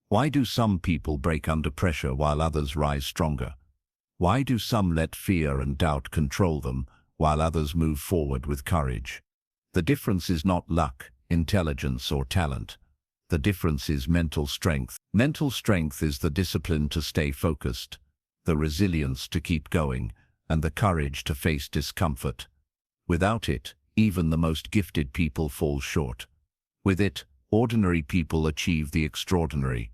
Why do some people break under pressure while others rise stronger? Why do some let fear and doubt control them while others move forward with courage? The difference is not luck, intelligence, or talent. The difference is mental strength. Mental strength is the discipline to stay focused, the resilience to keep going, and the courage to face discomfort. Without it, even the most gifted people fall short. With it, ordinary people achieve the extraordinary.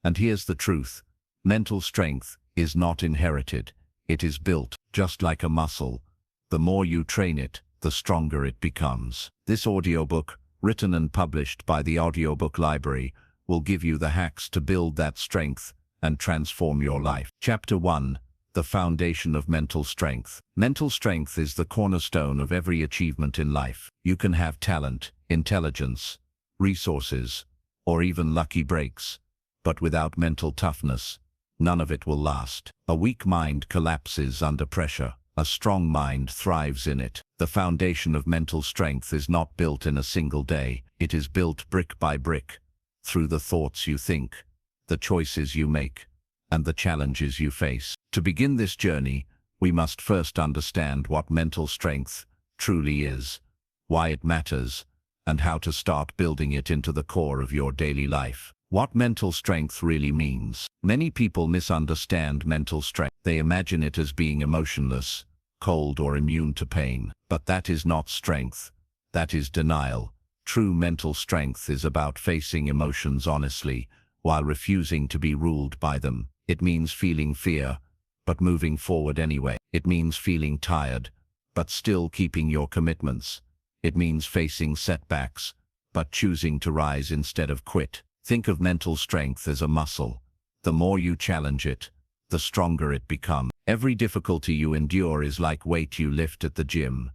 And here's the truth: mental strength is not inherited, it is built, just like a muscle. The more you train it, the stronger it becomes. This audiobook, written and published by the Audiobook Library, will give you the hacks to build that strength and transform your life. Chapter 1: The Foundation of Mental Strength. Mental strength is the cornerstone of every achievement in life. You can have talent, intelligence, resources, or even lucky breaks, but without mental toughness, none of it will last. A weak mind collapses under pressure. A strong mind thrives in it. The foundation of mental strength is not built in a single day. It is built brick by brick, through the thoughts you think, the choices you make, and the challenges you face. To begin this journey, we must first understand what mental strength truly is, why it matters, and how to start building it into the core of your daily life. What mental strength really means. Many people misunderstand mental strength. They imagine it as being emotionless, cold, or immune to pain. But that is not strength. That is denial. True mental strength is about facing emotions honestly, while refusing to be ruled by them. It means feeling fear, but moving forward anyway. It means feeling tired, but still keeping your commitments. It means facing setbacks, but choosing to rise instead of quit. Think of mental strength as a muscle. The more you challenge it, the stronger it becomes. Every difficulty you endure is like weight you lift at the gym,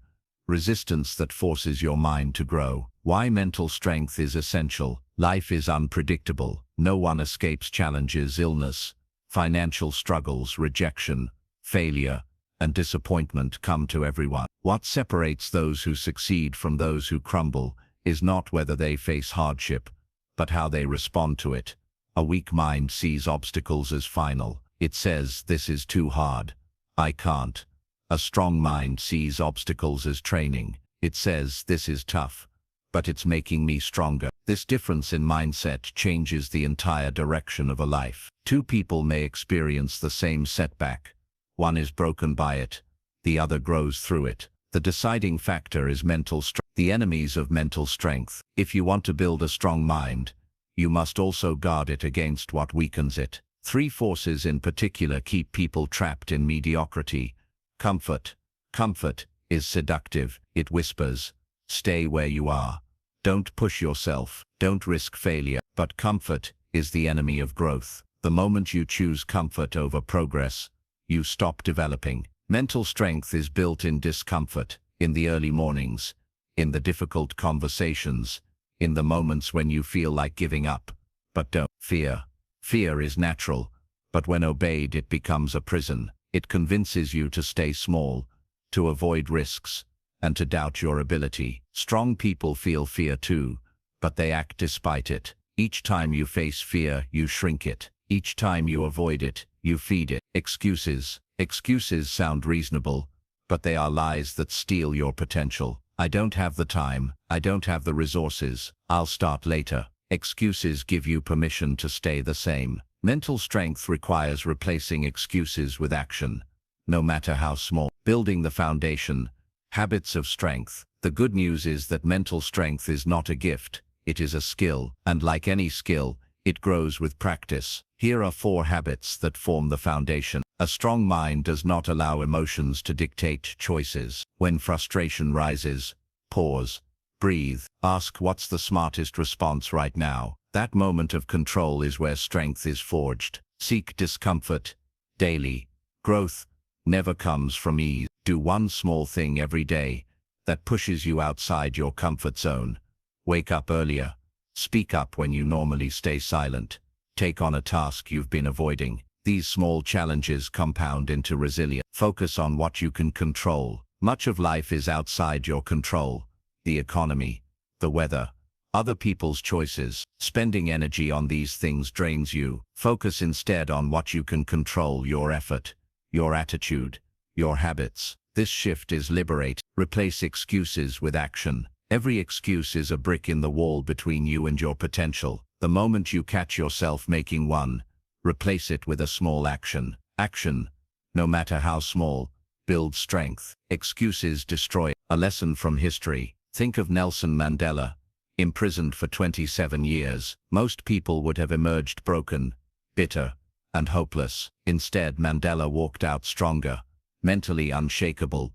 resistance that forces your mind to grow. Why mental strength is essential. Life is unpredictable. No one escapes challenges: illness, financial struggles, rejection, failure, and disappointment come to everyone. What separates those who succeed from those who crumble is not whether they face hardship, but how they respond to it. A weak mind sees obstacles as final. It says, "This is too hard. I can't." A strong mind sees obstacles as training. It says, "This is tough, but it's making me stronger." This difference in mindset changes the entire direction of a life. Two people may experience the same setback. One is broken by it, the other grows through it. The deciding factor is mental strength. The enemies of mental strength. If you want to build a strong mind, you must also guard it against what weakens it. Three forces in particular keep people trapped in mediocrity. Comfort. Comfort is seductive. It whispers, "Stay where you are. Don't push yourself. Don't risk failure." But comfort is the enemy of growth. The moment you choose comfort over progress, you stop developing. Mental strength is built in discomfort, in the early mornings, in the difficult conversations, in the moments when you feel like giving up, but don't. Fear is natural, but when obeyed it becomes a prison. It convinces you to stay small, to avoid risks, and to doubt your ability. Strong people feel fear too, but they act despite it. Each time you face fear, you shrink it. Each time you avoid it, you feed it. Excuses. Excuses sound reasonable, but they are lies that steal your potential. I don't have the time. I don't have the resources. I'll start later. Excuses give you permission to stay the same. Mental strength requires replacing excuses with action, no matter how small. Building the foundation. Habits of strength. The good news is that mental strength is not a gift, it is a skill, and like any skill, it grows with practice. Here are 4 habits that form the foundation. A strong mind does not allow emotions to dictate choices. When frustration rises, pause, breathe, ask what's the smartest response right now. That moment of control is where strength is forged. Seek discomfort daily. Growth never comes from ease. Do one small thing every day that pushes you outside your comfort zone. Wake up earlier. Speak up when you normally stay silent. Take on a task you've been avoiding. These small challenges compound into resilience. Focus on what you can control. Much of life is outside your control. The economy, the weather, other people's choices. Spending energy on these things drains you. Focus instead on what you can control: your effort, your attitude, your habits. This shift is liberate. Replace excuses with action. Every excuse is a brick in the wall between you and your potential. The moment you catch yourself making one, replace it with a small action. Action, no matter how small, builds strength. Excuses destroy. A lesson from history. Think of Nelson Mandela, imprisoned for 27 years. Most people would have emerged broken, bitter, and hopeless. Instead, Mandela walked out stronger, mentally unshakable,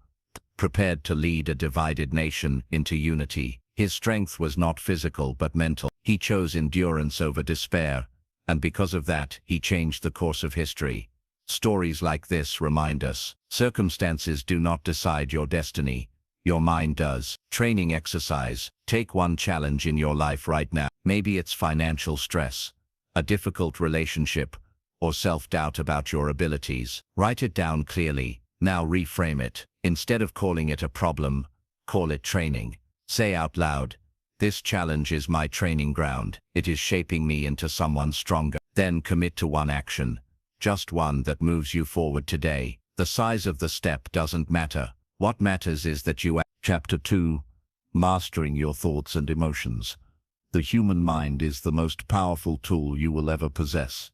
prepared to lead a divided nation into unity. His strength was not physical but mental. He chose endurance over despair, and because of that, he changed the course of history. Stories like this remind us, circumstances do not decide your destiny. Your mind does. Training exercise. Take one challenge in your life right now. Maybe it's financial stress, a difficult relationship, or self-doubt about your abilities. Write it down clearly. Now reframe it. Instead of calling it a problem, call it training. Say out loud, "This challenge is my training ground. It is shaping me into someone stronger." Then commit to one action, just one that moves you forward today. The size of the step doesn't matter. What matters is that you act. Chapter 2. Mastering your thoughts and emotions. The human mind is the most powerful tool you will ever possess.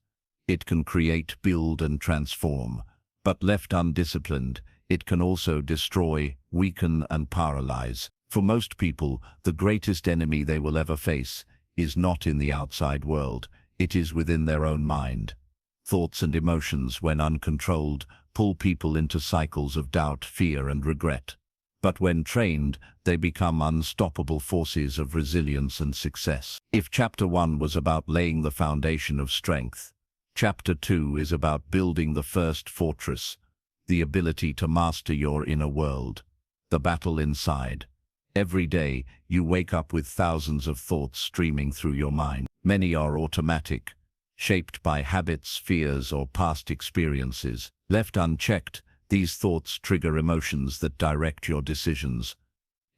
It can create, build, and transform. But left undisciplined, it can also destroy, weaken, and paralyze. For most people, the greatest enemy they will ever face is not in the outside world. It is within their own mind. Thoughts and emotions, when uncontrolled, pull people into cycles of doubt, fear, and regret. But when trained, they become unstoppable forces of resilience and success. If Chapter 1 was about laying the foundation of strength, Chapter 2 is about building the first fortress, the ability to master your inner world, the battle inside. Every day, you wake up with thousands of thoughts streaming through your mind. Many are automatic, shaped by habits, fears, or past experiences. Left unchecked, these thoughts trigger emotions that direct your decisions.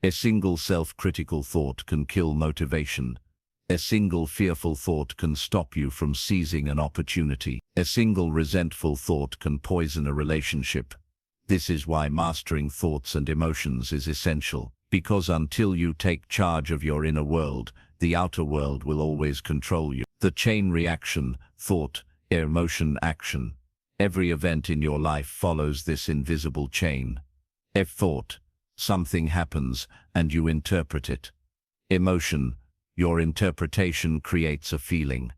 A single self-critical thought can kill motivation. A single fearful thought can stop you from seizing an opportunity. A single resentful thought can poison a relationship. This is why mastering thoughts and emotions is essential. Because until you take charge of your inner world, the outer world will always control you. The chain reaction: thought, emotion, action. Every event in your life follows this invisible chain. If thought, something happens and you interpret it. Emotion, your interpretation creates a feeling.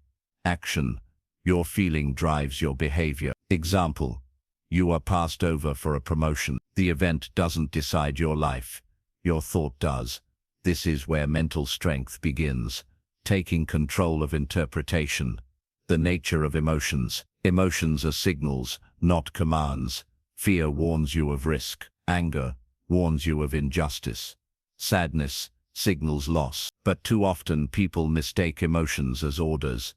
Action, your feeling drives your behavior. Example: you are passed over for a promotion. The event doesn't decide your life. Your thought does. This is where mental strength begins. Taking control of interpretation. The nature of emotions. Emotions are signals, not commands. Fear warns you of risk. Anger warns you of injustice. Sadness signals loss. But too often people mistake emotions as orders.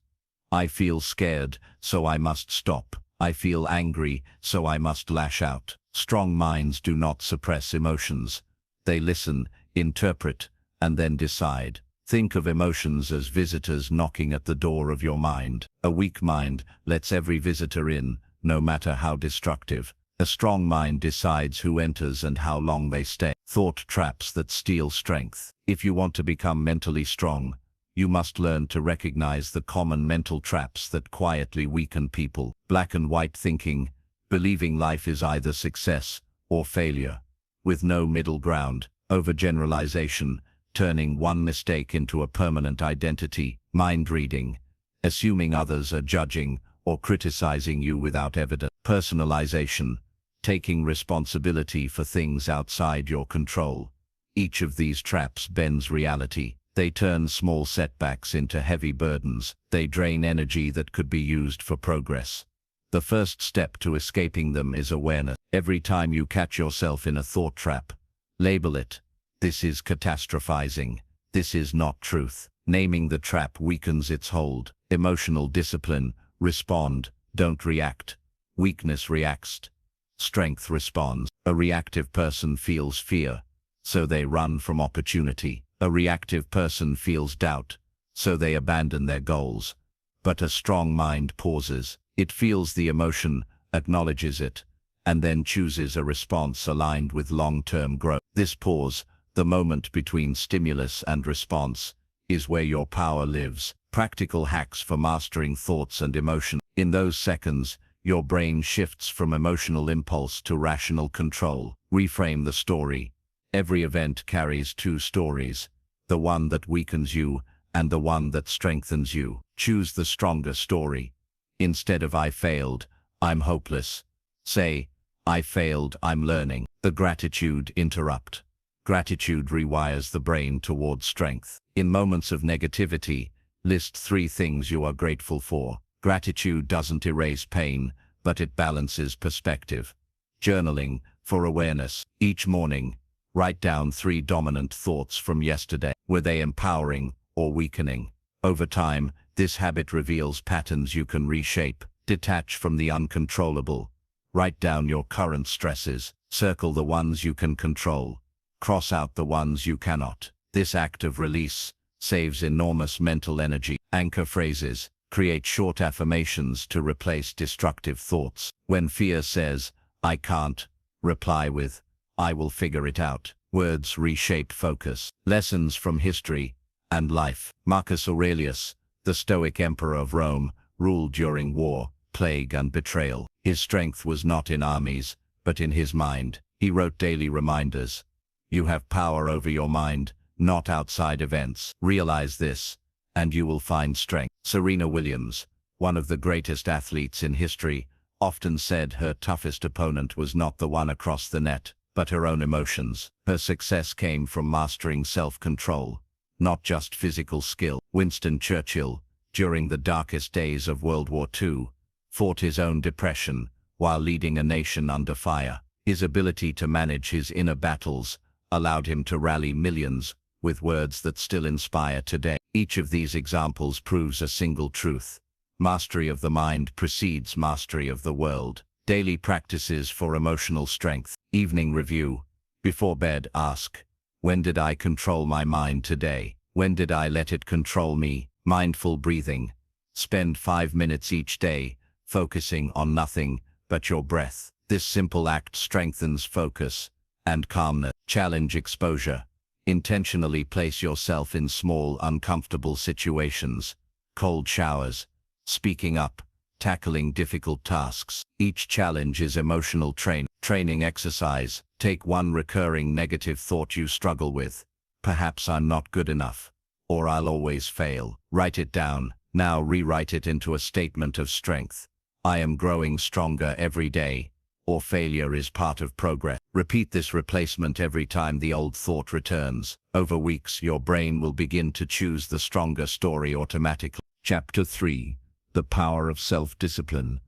I feel scared, so I must stop. I feel angry, so I must lash out. Strong minds do not suppress emotions. They listen, interpret, and then decide. Think of emotions as visitors knocking at the door of your mind. A weak mind lets every visitor in, no matter how destructive. A strong mind decides who enters and how long they stay. Thought traps that steal strength. If you want to become mentally strong, you must learn to recognize the common mental traps that quietly weaken people. Black and white thinking, believing life is either success or failure, with no middle ground. Overgeneralization, turning one mistake into a permanent identity. Mind reading, assuming others are judging or criticizing you without evidence. Personalization, taking responsibility for things outside your control. Each of these traps bends reality. They turn small setbacks into heavy burdens. They drain energy that could be used for progress. The first step to escaping them is awareness. Every time you catch yourself in a thought trap, label it. This is catastrophizing. This is not truth. Naming the trap weakens its hold. Emotional discipline: respond, don't react. Weakness reacts. Strength responds. A reactive person feels fear, so they run from opportunity. A reactive person feels doubt, so they abandon their goals. But a strong mind pauses. It feels the emotion, acknowledges it, and then chooses a response aligned with long-term growth. This pause, the moment between stimulus and response, is where your power lives. Practical hacks for mastering thoughts and emotion. In those seconds, your brain shifts from emotional impulse to rational control. Reframe the story. Every event carries two stories, the one that weakens you and the one that strengthens you. Choose the stronger story. Instead of "I failed, I'm hopeless," say, "I failed, I'm learning." The gratitude interrupt. Gratitude rewires the brain toward strength. In moments of negativity, list 3 things you are grateful for. Gratitude doesn't erase pain, but it balances perspective. Journaling for awareness. Each morning, write down 3 dominant thoughts from yesterday. Were they empowering or weakening? Over time, this habit reveals patterns you can reshape. Detach from the uncontrollable. Write down your current stresses. Circle the ones you can control. Cross out the ones you cannot. This act of release saves enormous mental energy. Anchor phrases. Create short affirmations to replace destructive thoughts. When fear says, "I can't," reply with, "I will figure it out." Words reshape focus. Lessons from history and life. Marcus Aurelius, the Stoic emperor of Rome, ruled during war, plague, and betrayal. His strength was not in armies, but in his mind. He wrote daily reminders. You have power over your mind, not outside events. Realize this, and you will find strength. Serena Williams, one of the greatest athletes in history, often said her toughest opponent was not the one across the net, but her own emotions. Her success came from mastering self-control, not just physical skill. Winston Churchill, during the darkest days of World War II, fought his own depression while leading a nation under fire. His ability to manage his inner battles allowed him to rally millions with words that still inspire today. Each of these examples proves a single truth. Mastery of the mind precedes mastery of the world. Daily practices for emotional strength. Evening review. Before bed, ask, when did I control my mind today? When did I let it control me? Mindful breathing. Spend 5 minutes each day focusing on nothing but your breath. This simple act strengthens focus and calmness. Challenge exposure. Intentionally place yourself in small, uncomfortable situations. Cold showers, speaking up, tackling difficult tasks. Each challenge is emotional training exercise. Take one recurring negative thought you struggle with. Perhaps I'm not good enough, or I'll always fail. Write it down. Now rewrite it into a statement of strength. I am growing stronger every day, or failure is part of progress. Repeat this replacement every time the old thought returns. Over weeks, your brain will begin to choose the stronger story automatically. Chapter 3. The Power of Self-Discipline.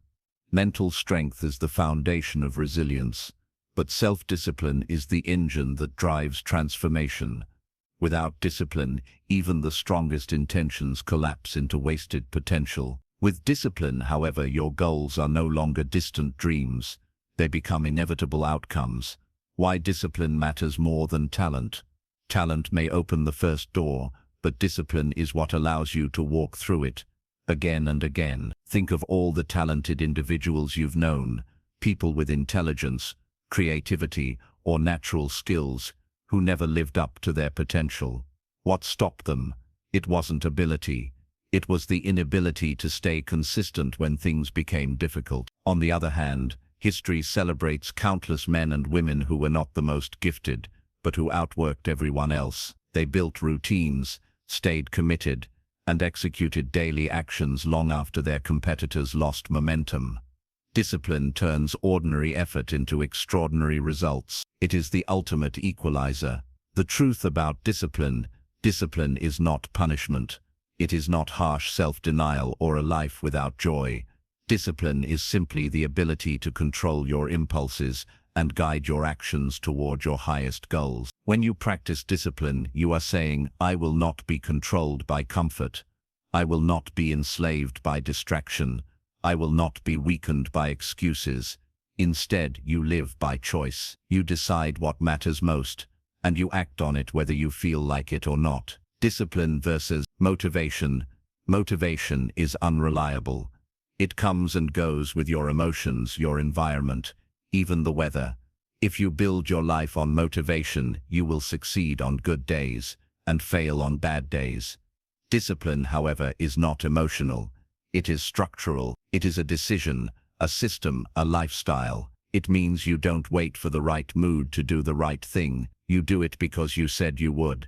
Mental strength is the foundation of resilience, but self-discipline is the engine that drives transformation. Without discipline, even the strongest intentions collapse into wasted potential. With discipline, however, your goals are no longer distant dreams. They become inevitable outcomes. Why discipline matters more than talent. Talent may open the first door, but discipline is what allows you to walk through it, again and again. Think of all the talented individuals you've known, people with intelligence, creativity, or natural skills, who never lived up to their potential. What stopped them? It wasn't ability. It was the inability to stay consistent when things became difficult. On the other hand, history celebrates countless men and women who were not the most gifted, but who outworked everyone else. They built routines, stayed committed, and executed daily actions long after their competitors lost momentum. Discipline turns ordinary effort into extraordinary results. It is the ultimate equalizer. The truth about discipline is not punishment. It is not harsh self-denial or a life without joy. Discipline is simply the ability to control your impulses and guide your actions toward your highest goals. When you practice discipline, you are saying, I will not be controlled by comfort. I will not be enslaved by distraction. I will not be weakened by excuses. Instead, you live by choice. You decide what matters most, and you act on it whether you feel like it or not. Discipline versus motivation. Motivation is unreliable. It comes and goes with your emotions, your environment, even the weather. If you build your life on motivation, you will succeed on good days and fail on bad days. Discipline, however, is not emotional. It is structural. It is a decision, a system, a lifestyle. It means you don't wait for the right mood to do the right thing. You do it because you said you would.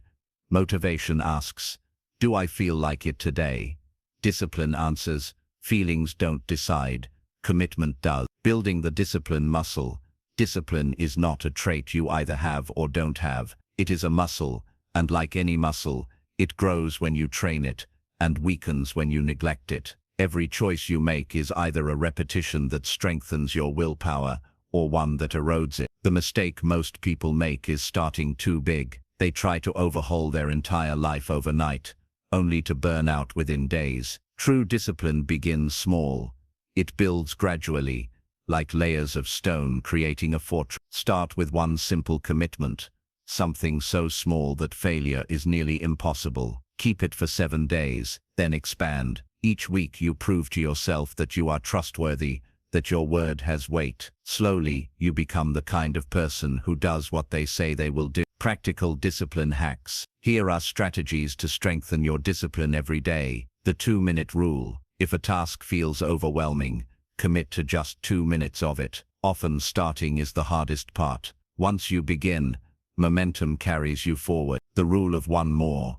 Motivation asks, do I feel like it today? Discipline answers, feelings don't decide. Commitment does. Building the discipline muscle. Discipline is not a trait you either have or don't have. It is a muscle, and like any muscle, it grows when you train it, and weakens when you neglect it. Every choice you make is either a repetition that strengthens your willpower, or one that erodes it. The mistake most people make is starting too big. They try to overhaul their entire life overnight, only to burn out within days. True discipline begins small. It builds gradually, like layers of stone creating a fortress. Start with one simple commitment, something so small that failure is nearly impossible. Keep it for 7 days, then expand. Each week you prove to yourself that you are trustworthy, that your word has weight. Slowly, you become the kind of person who does what they say they will do. Practical discipline hacks. Here are strategies to strengthen your discipline every day. The 2-minute rule. If a task feels overwhelming, commit to just 2 minutes of it. Often starting is the hardest part. Once you begin, momentum carries you forward. The rule of 1 more.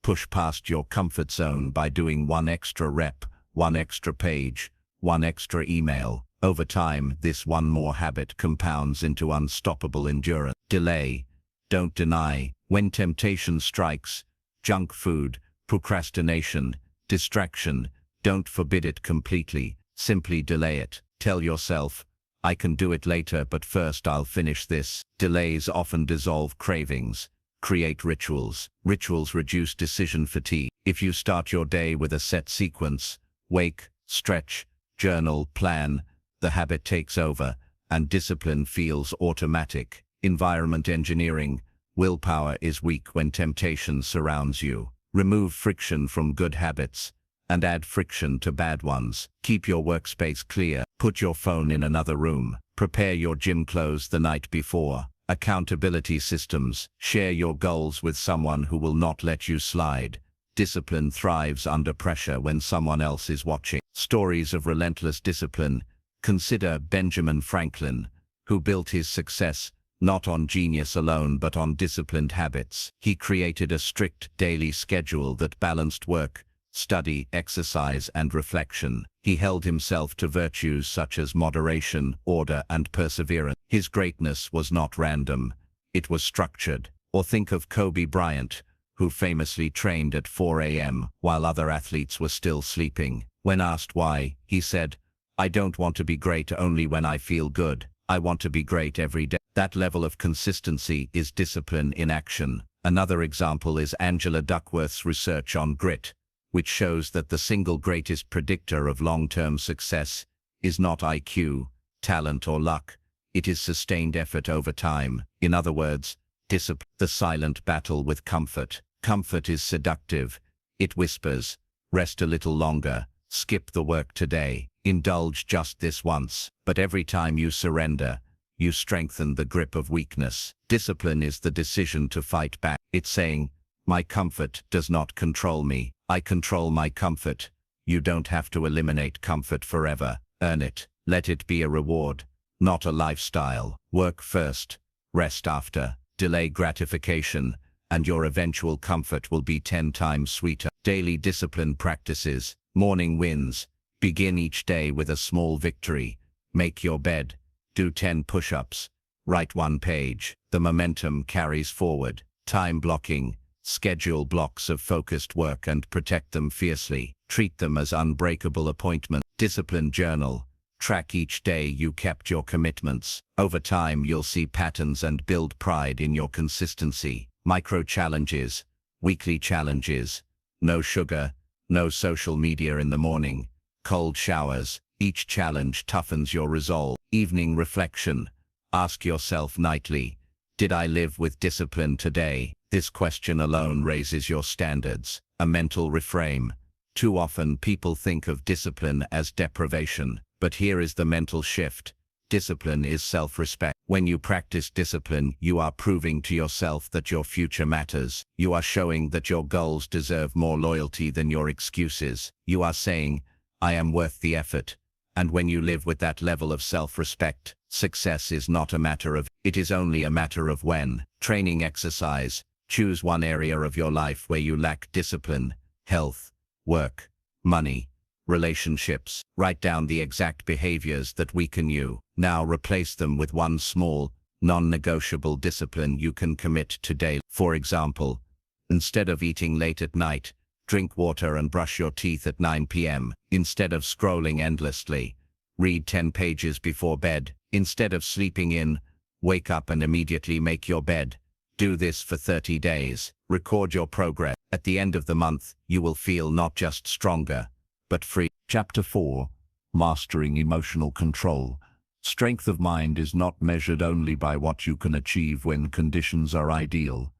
Push past your comfort zone by doing 1 extra rep, 1 extra page, 1 extra email. Over time, this 1 more habit compounds into unstoppable endurance. Delay. Don't deny. When temptation strikes, junk food, procrastination, distraction, don't forbid it completely. Simply delay it. Tell yourself, I can do it later, but first I'll finish this. Delays often dissolve cravings. Create rituals. Rituals reduce decision fatigue. If you start your day with a set sequence, wake, stretch, journal, plan, the habit takes over, and discipline feels automatic. Environment engineering. Willpower is weak when temptation surrounds you. Remove friction from good habits, and add friction to bad ones. Keep your workspace clear. Put your phone in another room. Prepare your gym clothes the night before. Accountability systems. Share your goals with someone who will not let you slide. Discipline thrives under pressure when someone else is watching. Stories of relentless discipline. Consider Benjamin Franklin, who built his success not on genius alone but on disciplined habits. He created a strict daily schedule that balanced work, study, exercise, and reflection. He held himself to virtues such as moderation, order, and perseverance. His greatness was not random, it was structured. Or think of Kobe Bryant, who famously trained at 4 a.m. while other athletes were still sleeping. When asked why, he said, I don't want to be great only when I feel good. I want to be great every day. That level of consistency is discipline in action. Another example is Angela Duckworth's research on grit, which shows that the single greatest predictor of long-term success is not IQ, talent, or luck. It is sustained effort over time. In other words, discipline. The silent battle with comfort. Comfort is seductive. It whispers, rest a little longer, skip the work today, indulge just this once. But every time you surrender, you strengthen the grip of weakness. Discipline is the decision to fight back. It's saying, my comfort does not control me. I control my comfort. You don't have to eliminate comfort forever. Earn it. Let it be a reward, not a lifestyle. Work first, rest after. Delay gratification, and your eventual comfort will be 10 times sweeter. Daily discipline practices. Morning wins. Begin each day with a small victory. Make your bed. Do 10 push-ups. Write 1 page. The momentum carries forward. Time blocking. Schedule blocks of focused work and protect them fiercely. Treat them as unbreakable appointments. Discipline journal. Track each day you kept your commitments. Over time, you'll see patterns and build pride in your consistency. Micro challenges. Weekly challenges. No sugar. No social media in the morning. Cold showers. Each challenge toughens your resolve. Evening reflection. Ask yourself nightly, Did I live with discipline today? This question alone raises your standards. A mental reframe. Too often people think of discipline as deprivation, but here is the mental shift. Discipline is self-respect. When you practice discipline, you are proving to yourself that your future matters. You are showing that your goals deserve more loyalty than your excuses. You are saying, I am worth the effort. And when you live with that level of self-respect, success is not a matter of, it is only a matter of when. Training exercise. Choose one area of your life where you lack discipline. Health, work, money, relationships. Write down the exact behaviors that weaken you. Now replace them with one small, non-negotiable discipline you can commit to daily. For example, instead of eating late at night, drink water and brush your teeth at 9 p.m. Instead of scrolling endlessly, read 10 pages before bed. Instead of sleeping in, wake up and immediately make your bed. Do this for 30 days. Record your progress. At the end of the month, you will feel not just stronger, but free. Chapter 4. Mastering Emotional Control. Strength of mind is not measured only by what you can achieve when conditions are ideal.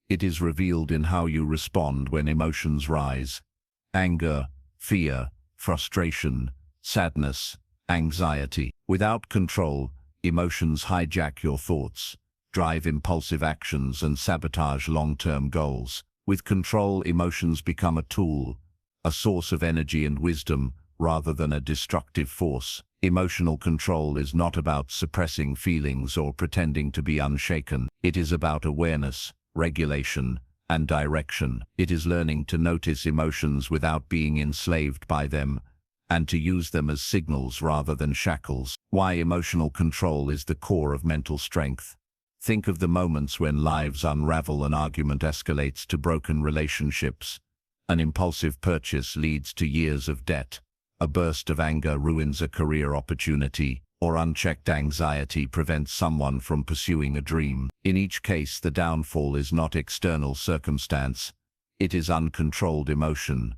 It is revealed in how you respond when emotions rise. Anger, fear, frustration, sadness, anxiety. Without control, emotions hijack your thoughts, drive impulsive actions and sabotage long-term goals. With control, emotions become a tool, a source of energy and wisdom, rather than a destructive force. Emotional control is not about suppressing feelings or pretending to be unshaken. It is about awareness, regulation, and direction. It is learning to notice emotions without being enslaved by them, and to use them as signals rather than shackles. Why emotional control is the core of mental strength. Think of the moments when lives unravel, an argument escalates to broken relationships, an impulsive purchase leads to years of debt, a burst of anger ruins a career opportunity, or unchecked anxiety prevents someone from pursuing a dream. In each case, the downfall is not external circumstance, it is uncontrolled emotion.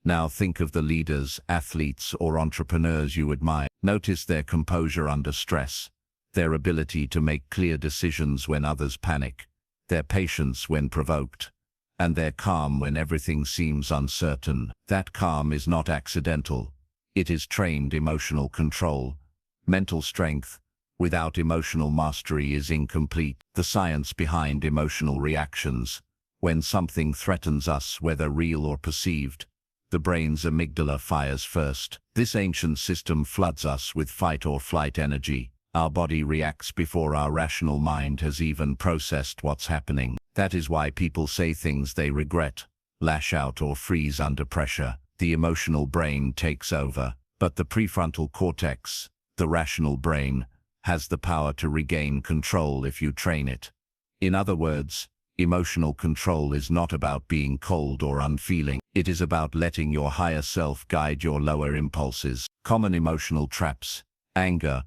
Now think of the leaders, athletes, or entrepreneurs you admire. Notice their composure under stress, their ability to make clear decisions when others panic, their patience when provoked, and their calm when everything seems uncertain. That calm is not accidental. It is trained emotional control. Mental strength, without emotional mastery, is incomplete. The science behind emotional reactions. When something threatens us, whether real or perceived, the brain's amygdala fires first. This ancient system floods us with fight or flight energy. Our body reacts before our rational mind has even processed what's happening. That is why people say things they regret, lash out, or freeze under pressure. The emotional brain takes over, but the prefrontal cortex, the rational brain, has the power to regain control if you train it. In other words, emotional control is not about being cold or unfeeling. It is about letting your higher self guide your lower impulses. Common emotional traps. Anger.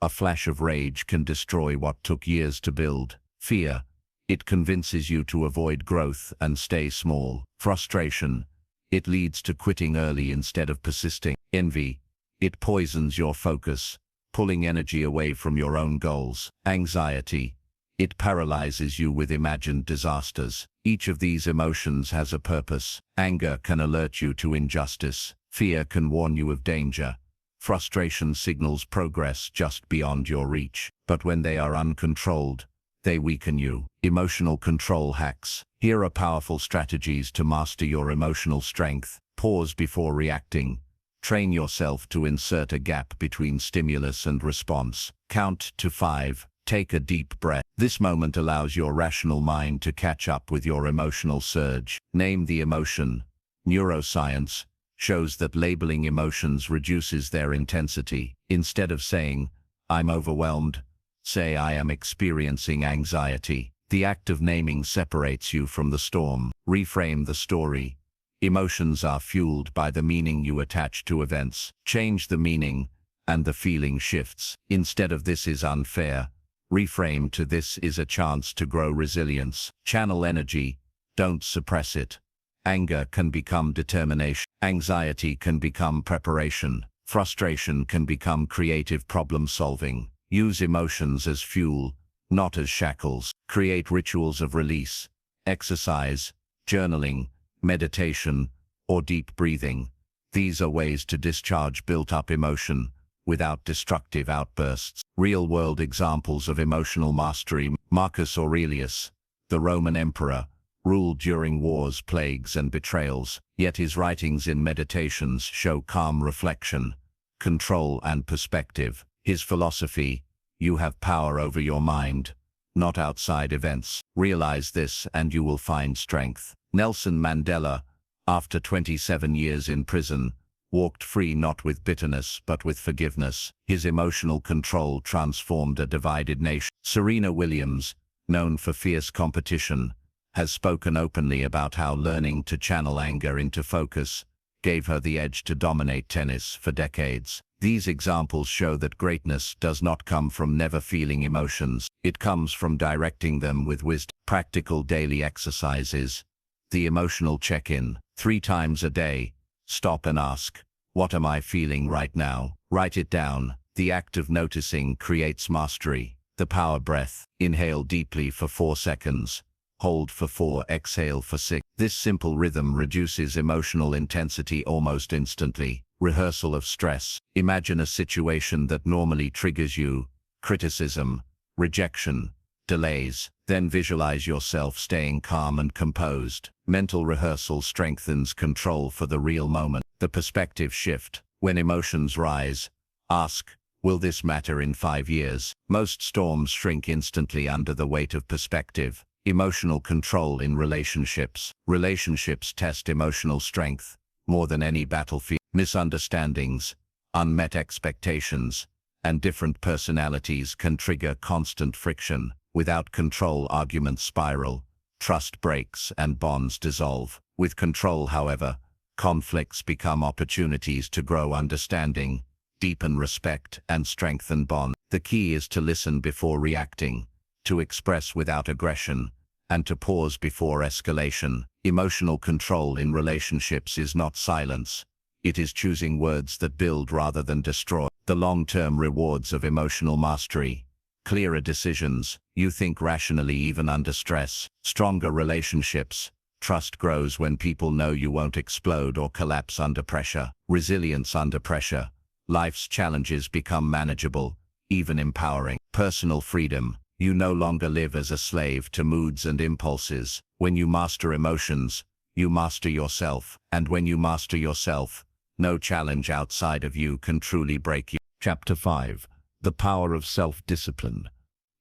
A flash of rage can destroy what took years to build. Fear. It convinces you to avoid growth and stay small. Frustration. It leads to quitting early instead of persisting. Envy. It poisons your focus, pulling energy away from your own goals. Anxiety. It paralyzes you with imagined disasters. Each of these emotions has a purpose. Anger can alert you to injustice. Fear can warn you of danger. Frustration signals progress just beyond your reach. But when they are uncontrolled, they weaken you. Emotional control hacks. Here are powerful strategies to master your emotional strength. Pause before reacting. Train yourself to insert a gap between stimulus and response. Count to 5. Take a deep breath. This moment allows your rational mind to catch up with your emotional surge. Name the emotion. Neuroscience shows that labeling emotions reduces their intensity. Instead of saying, I'm overwhelmed, say, I am experiencing anxiety. The act of naming separates you from the storm. Reframe the story. Emotions are fueled by the meaning you attach to events. Change the meaning, and the feeling shifts. Instead of this is unfair, reframe to this is a chance to grow resilience. Channel energy, don't suppress it. Anger can become determination. Anxiety can become preparation. Frustration can become creative problem solving. Use emotions as fuel, not as shackles. Create rituals of release, exercise, journaling, meditation, or deep breathing. These are ways to discharge built-up emotion without destructive outbursts. Real-world examples of emotional mastery. Marcus Aurelius, the Roman emperor, ruled during wars, plagues, and betrayals, yet his writings in Meditations show calm reflection, control, and perspective. His philosophy: you have power over your mind, not outside events. Realize this and you will find strength. Nelson Mandela, after 27 years in prison, walked free not with bitterness but with forgiveness. His emotional control transformed a divided nation. Serena Williams, known for fierce competition, has spoken openly about how learning to channel anger into focus gave her the edge to dominate tennis for decades. These examples show that greatness does not come from never feeling emotions. It comes from directing them with wisdom. Practical daily exercises. The emotional check-in. 3 times a day, stop and ask, what am I feeling right now? Write it down. The act of noticing creates mastery. The power breath. Inhale deeply for 4 seconds. Hold for 4, exhale for 6. This simple rhythm reduces emotional intensity almost instantly. Rehearsal of stress. Imagine a situation that normally triggers you: criticism, rejection, delays. Then visualize yourself staying calm and composed. Mental rehearsal strengthens control for the real moment. The perspective shift. When emotions rise, ask, will this matter in 5 years? Most storms shrink instantly under the weight of perspective. Emotional control in relationships. Relationships test emotional strength more than any battlefield. Misunderstandings, unmet expectations, and different personalities can trigger constant friction. Without control, arguments spiral, trust breaks, and bonds dissolve. With control, however, conflicts become opportunities to grow understanding, deepen respect, and strengthen bonds. The key is to listen before reacting, to express without aggression, and to pause before escalation. Emotional control in relationships is not silence. It is choosing words that build rather than destroy. The long-term rewards of emotional mastery. Clearer decisions. You think rationally even under stress. Stronger relationships. Trust grows when people know you won't explode or collapse under pressure. Resilience under pressure. Life's challenges become manageable, even empowering. Personal freedom. You no longer live as a slave to moods and impulses. When you master emotions, you master yourself. And when you master yourself, no challenge outside of you can truly break you. Chapter 5. The Power of Self-Discipline.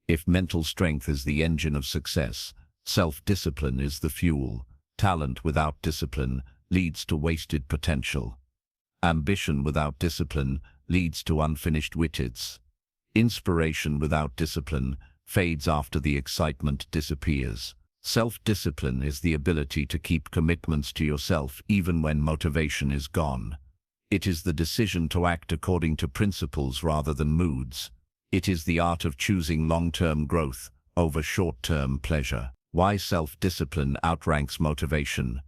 If mental strength is the engine of success, self-discipline is the fuel. Talent without discipline leads to wasted potential. Ambition without discipline leads to unfinished wishes. Inspiration without discipline fades after the excitement disappears. Self-discipline is the ability to keep commitments to yourself even when motivation is gone. It is the decision to act according to principles rather than moods. It is the art of choosing long-term growth over short-term pleasure. Why self-discipline outranks motivation?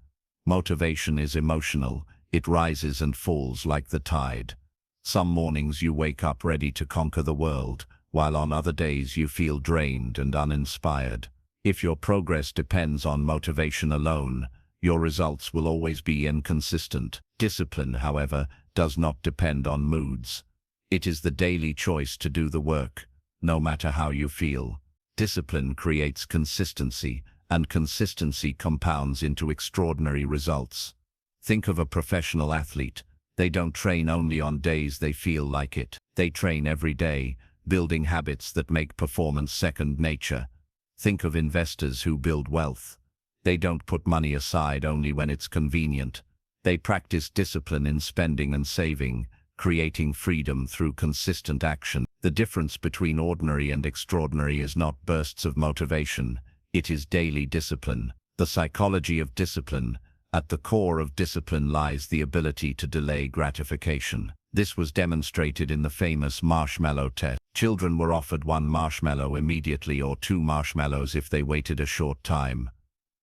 Motivation is emotional. It rises and falls like the tide. Some mornings you wake up ready to conquer the world, while on other days you feel drained and uninspired. If your progress depends on motivation alone, your results will always be inconsistent. Discipline, however, does not depend on moods. It is the daily choice to do the work, no matter how you feel. Discipline creates consistency, and consistency compounds into extraordinary results. Think of a professional athlete. They don't train only on days they feel like it. They train every day, building habits that make performance second nature. Think of investors who build wealth. They don't put money aside only when it's convenient. They practice discipline in spending and saving, creating freedom through consistent action. The difference between ordinary and extraordinary is not bursts of motivation. It is daily discipline. The psychology of discipline. At the core of discipline lies the ability to delay gratification. This was demonstrated in the famous marshmallow test. Children were offered 1 marshmallow immediately or 2 marshmallows if they waited a short time.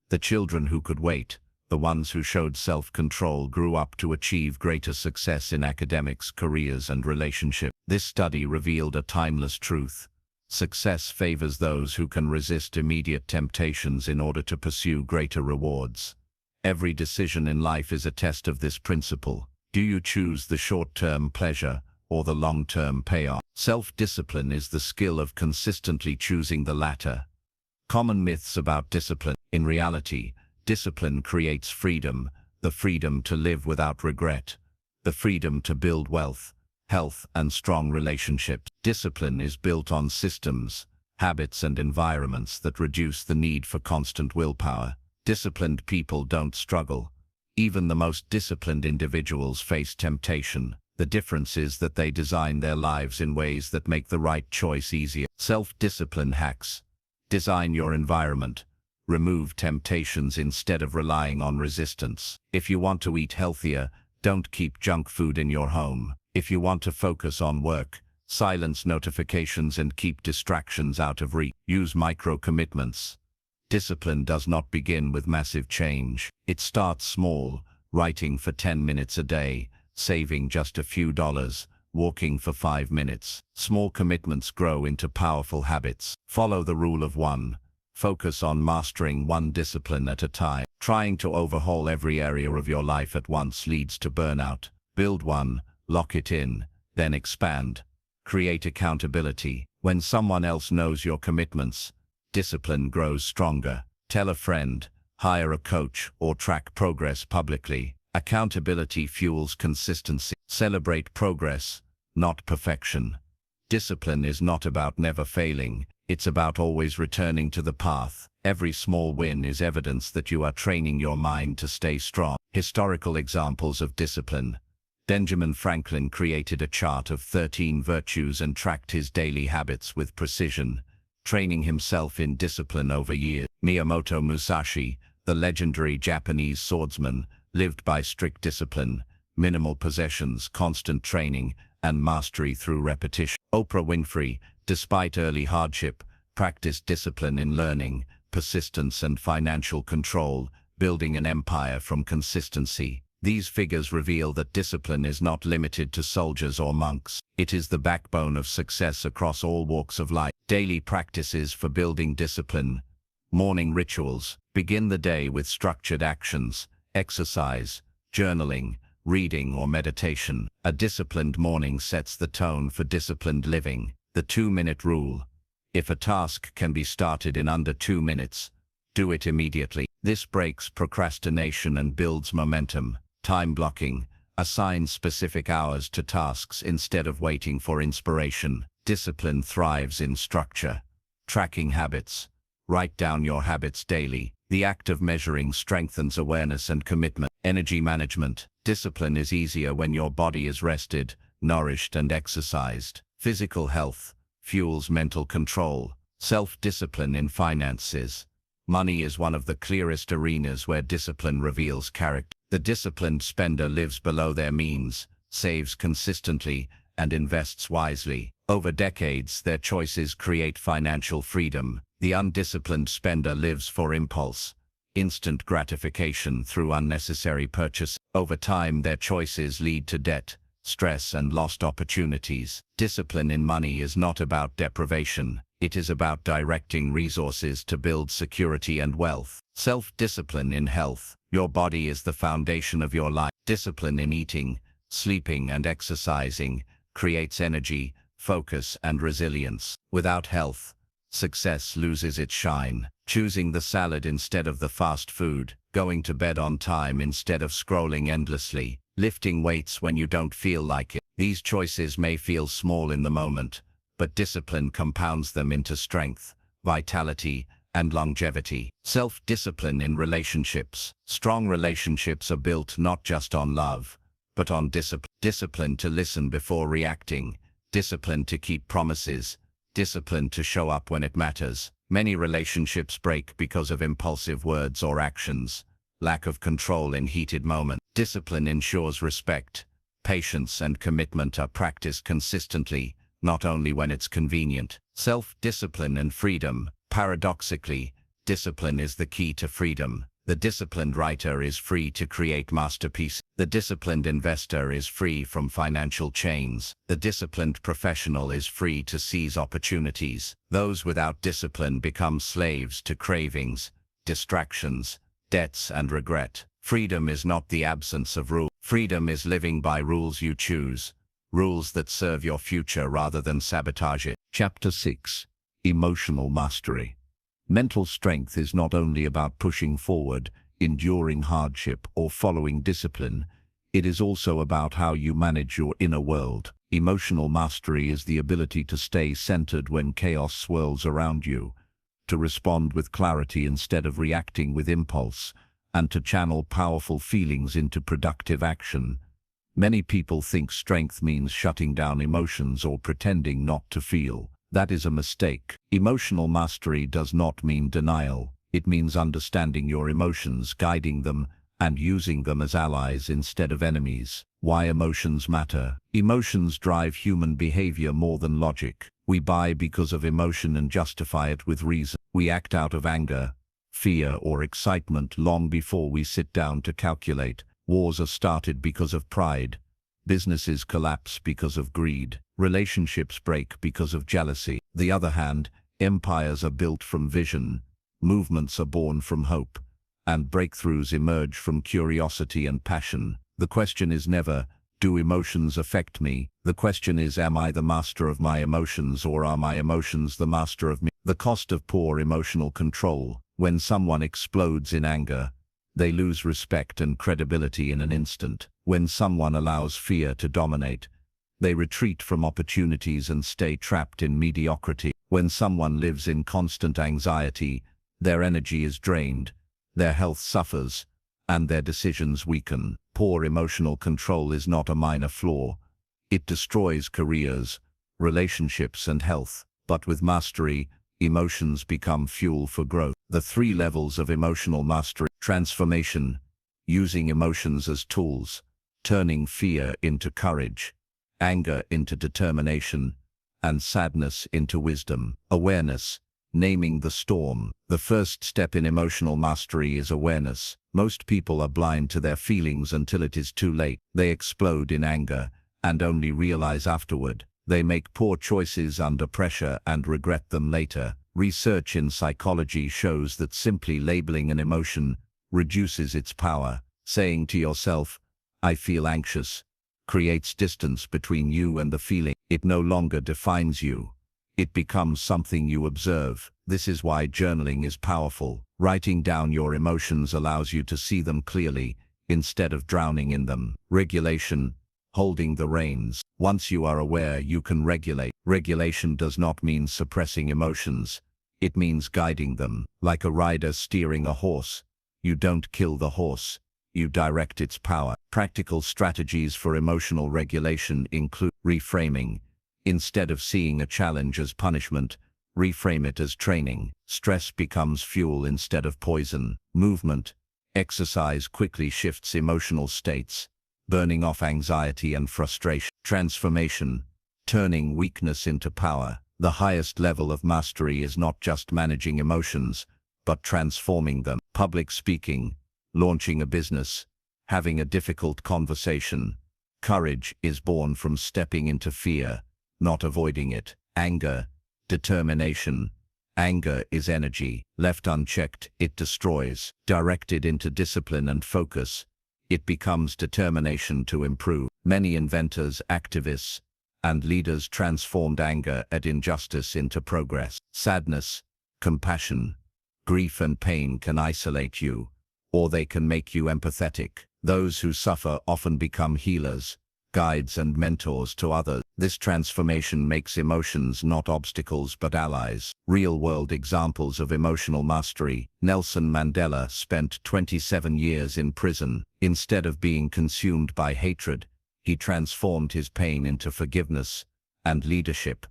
The children who could wait, the ones who showed self-control, grew up to achieve greater success in academics, careers, and relationships. This study revealed a timeless truth. Success favors those who can resist immediate temptations in order to pursue greater rewards. Every decision in life is a test of this principle. Do you choose the short-term pleasure or the long-term payoff? Self-discipline is the skill of consistently choosing the latter. Common myths about discipline. In reality, discipline creates freedom, the freedom to live without regret, the freedom to build wealth, health, and strong relationships. Discipline is built on systems, habits, and environments that reduce the need for constant willpower. Disciplined people don't struggle. Even the most disciplined individuals face temptation. The difference is that they design their lives in ways that make the right choice easier. Self-discipline hacks. Design your environment. Remove temptations instead of relying on resistance. If you want to eat healthier, don't keep junk food in your home. If you want to focus on work, silence notifications and keep distractions out of reach. Use micro-commitments. Discipline does not begin with massive change. It starts small, writing for 10 minutes a day, saving just a few dollars, walking for 5 minutes. Small commitments grow into powerful habits. Follow the rule of one. Focus on mastering one discipline at a time. Trying to overhaul every area of your life at once leads to burnout. Build one, lock it in, then expand. Create accountability. When someone else knows your commitments, discipline grows stronger. Tell a friend, hire a coach, or track progress publicly. Accountability fuels consistency. Celebrate progress, not perfection. Discipline is not about never failing. It's about always returning to the path. Every small win is evidence that you are training your mind to stay strong. Historical examples of discipline. Benjamin Franklin created a chart of 13 virtues and tracked his daily habits with precision, training himself in discipline over years. Miyamoto Musashi, the legendary Japanese swordsman, lived by strict discipline, minimal possessions, constant training, and mastery through repetition. Oprah Winfrey, despite early hardship, practiced discipline in learning, persistence, and financial control, building an empire from consistency. These figures reveal that discipline is not limited to soldiers or monks. It is the backbone of success across all walks of life. Daily practices for building discipline. Morning rituals. Begin the day with structured actions, exercise, journaling, reading, or meditation. A disciplined morning sets the tone for disciplined living. The 2-minute rule. If a task can be started in under 2 minutes, do it immediately. This breaks procrastination and builds momentum. Time blocking. Assign specific hours to tasks instead of waiting for inspiration. Discipline thrives in structure. Tracking habits. Write down your habits daily. The act of measuring strengthens awareness and commitment. Energy management. Discipline is easier when your body is rested, nourished, and exercised. Physical health fuels mental control. Self-discipline in finances. Money is one of the clearest arenas where discipline reveals character. The disciplined spender lives below their means, saves consistently, and invests wisely. Over decades, their choices create financial freedom. The undisciplined spender lives for impulse, instant gratification through unnecessary purchase. Over time, their choices lead to debt, stress, and lost opportunities. Discipline in money is not about deprivation. It is about directing resources to build security and wealth. Self-discipline in health. Your body is the foundation of your life. Discipline in eating, sleeping, and exercising creates energy, focus, and resilience. Without health, success loses its shine. Choosing the salad instead of the fast food, going to bed on time instead of scrolling endlessly, lifting weights when you don't feel like it. These choices may feel small in the moment, but discipline compounds them into strength, vitality, and longevity. Self-discipline in relationships. Strong relationships are built not just on love, but on discipline. Discipline to listen before reacting, discipline to keep promises, discipline to show up when it matters. Many relationships break because of impulsive words or actions, lack of control in heated moments. Discipline ensures respect, patience, and commitment are practiced consistently, not only when it's convenient. Self-discipline and freedom. Paradoxically, discipline is the key to freedom. The disciplined writer is free to create masterpieces. The disciplined investor is free from financial chains. The disciplined professional is free to seize opportunities. Those without discipline become slaves to cravings, distractions, debts, and regret. Freedom is not the absence of rules. Freedom is living by rules you choose, rules that serve your future rather than sabotage it. Chapter 6. Emotional Mastery. Mental strength is not only about pushing forward, enduring hardship, or following discipline. It is also about how you manage your inner world. Emotional mastery is the ability to stay centered when chaos swirls around you, to respond with clarity instead of reacting with impulse, and to channel powerful feelings into productive action. Many people think strength means shutting down emotions or pretending not to feel. That is a mistake. Emotional mastery does not mean denial. It means understanding your emotions, guiding them, and using them as allies instead of enemies. Why emotions matter. Emotions drive human behavior more than logic. We buy because of emotion and justify it with reason. We act out of anger, fear, or excitement long before we sit down to calculate. Wars are started because of pride. Businesses collapse because of greed. Relationships break because of jealousy. On the other hand, empires are built from vision, movements are born from hope, and breakthroughs emerge from curiosity and passion. The question is never, do emotions affect me? The question is, am I the master of my emotions, or are my emotions the master of me? The cost of poor emotional control. When someone explodes in anger, they lose respect and credibility in an instant. When someone allows fear to dominate, they retreat from opportunities and stay trapped in mediocrity. When someone lives in constant anxiety, their energy is drained, their health suffers, and their decisions weaken. Poor emotional control is not a minor flaw. It destroys careers, relationships, and health. But with mastery, emotions become fuel for growth. The 3 levels of emotional mastery. Transformation. Using emotions as tools, turning fear into courage, anger into determination, and sadness into wisdom. Awareness. Naming the storm. The first step in emotional mastery is awareness. Most people are blind to their feelings until it is too late. They explode in anger and only realize afterward. They make poor choices under pressure and regret them later. Research in psychology shows that simply labeling an emotion reduces its power. Saying to yourself, "I feel anxious," creates distance between you and the feeling. It no longer defines you. It becomes something you observe. This is why journaling is powerful. Writing down your emotions allows you to see them clearly, instead of drowning in them. Regulation. Holding the reins. Once you are aware, you can regulate. Regulation does not mean suppressing emotions. It means guiding them. Like a rider steering a horse. You don't kill the horse. You direct its power. Practical strategies for emotional regulation include reframing. Instead of seeing a challenge as punishment, reframe it as training. Stress becomes fuel instead of poison. Movement. Exercise quickly shifts emotional states, burning off anxiety and frustration. Transformation. Turning weakness into power. The highest level of mastery is not just managing emotions, but transforming them. Public speaking, launching a business, having a difficult conversation. Courage is born from stepping into fear, not avoiding it. Anger, determination. Anger is energy. Left unchecked, it destroys. Directed into discipline and focus, it becomes determination to improve. Many inventors, activists, and leaders transformed anger at injustice into progress. Sadness, compassion, grief and pain can isolate you, or they can make you empathetic. Those who suffer often become healers, guides and mentors to others. This transformation makes emotions not obstacles but allies. Real-world examples of emotional mastery. Nelson Mandela spent 27 years in prison. Instead of being consumed by hatred, he transformed his pain into forgiveness and leadership,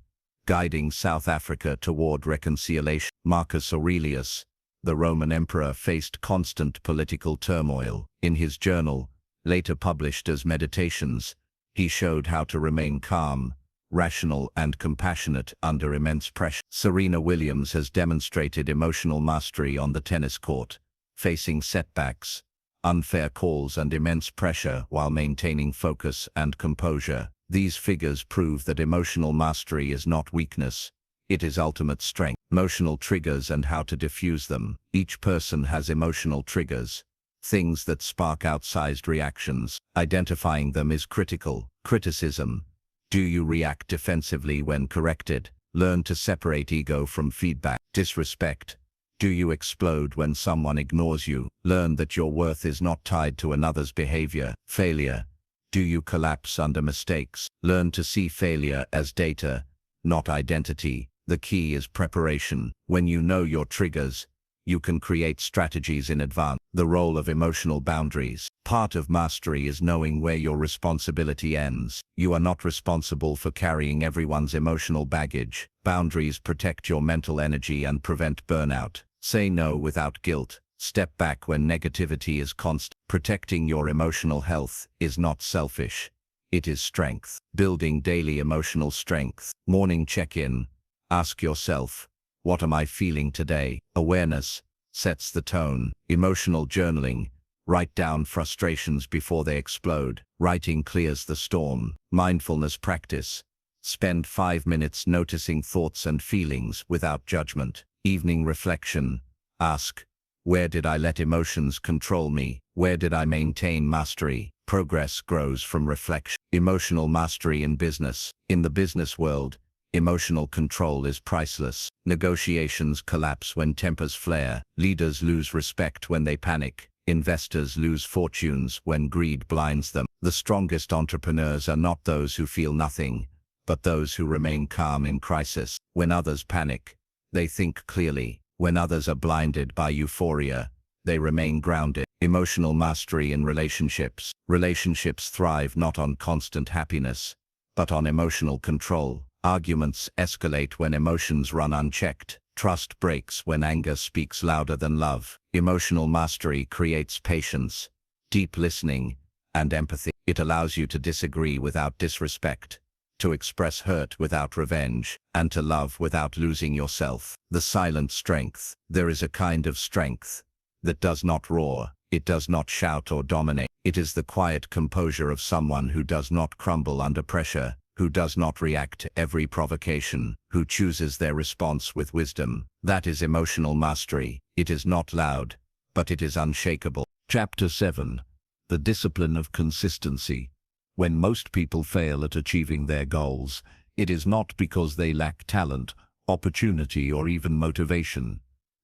guiding South Africa toward reconciliation. Marcus Aurelius, the Roman emperor, faced constant political turmoil. In his journal, later published as Meditations, he showed how to remain calm, rational and compassionate under immense pressure. Serena Williams has demonstrated emotional mastery on the tennis court, facing setbacks, unfair calls and immense pressure while maintaining focus and composure. These figures prove that emotional mastery is not weakness, it is ultimate strength. Emotional triggers and how to diffuse them. Each person has emotional triggers, things that spark outsized reactions. Identifying them is critical. Criticism. Do you react defensively when corrected? Learn to separate ego from feedback. Disrespect. Do you explode when someone ignores you? Learn that your worth is not tied to another's behavior. Failure. Do you collapse under mistakes? Learn to see failure as data, not identity. The key is preparation. When you know your triggers, you can create strategies in advance. The role of emotional boundaries. Part of mastery is knowing where your responsibility ends. You are not responsible for carrying everyone's emotional baggage. Boundaries protect your mental energy and prevent burnout. Say no without guilt. Step back when negativity is constant. Protecting your emotional health is not selfish. It is strength. Building daily emotional strength. Morning check-in. Ask yourself, what am I feeling today? Awareness sets the tone. Emotional journaling. Write down frustrations before they explode. Writing clears the storm. Mindfulness practice. Spend 5 minutes noticing thoughts and feelings without judgment. Evening reflection. Ask, where did I let emotions control me? Where did I maintain mastery? Progress grows from reflection. Emotional mastery in business. In the business world, emotional control is priceless. Negotiations collapse when tempers flare. Leaders lose respect when they panic. Investors lose fortunes when greed blinds them. The strongest entrepreneurs are not those who feel nothing, but those who remain calm in crisis. When others panic, they think clearly. When others are blinded by euphoria, they remain grounded. Emotional mastery in relationships. Relationships thrive not on constant happiness, but on emotional control. Arguments escalate when emotions run unchecked. Trust breaks when anger speaks louder than love. Emotional mastery creates patience, deep listening, and empathy. It allows you to disagree without disrespect, to express hurt without revenge, and to love without losing yourself. The silent strength. There is a kind of strength that does not roar. It does not shout or dominate. It is the quiet composure of someone who does not crumble under pressure, who does not react to every provocation, who chooses their response with wisdom. That is emotional mastery. It is not loud, but it is unshakable. Chapter 7. The Discipline of Consistency. When most people fail at achieving their goals, it is not because they lack talent, opportunity, or even motivation.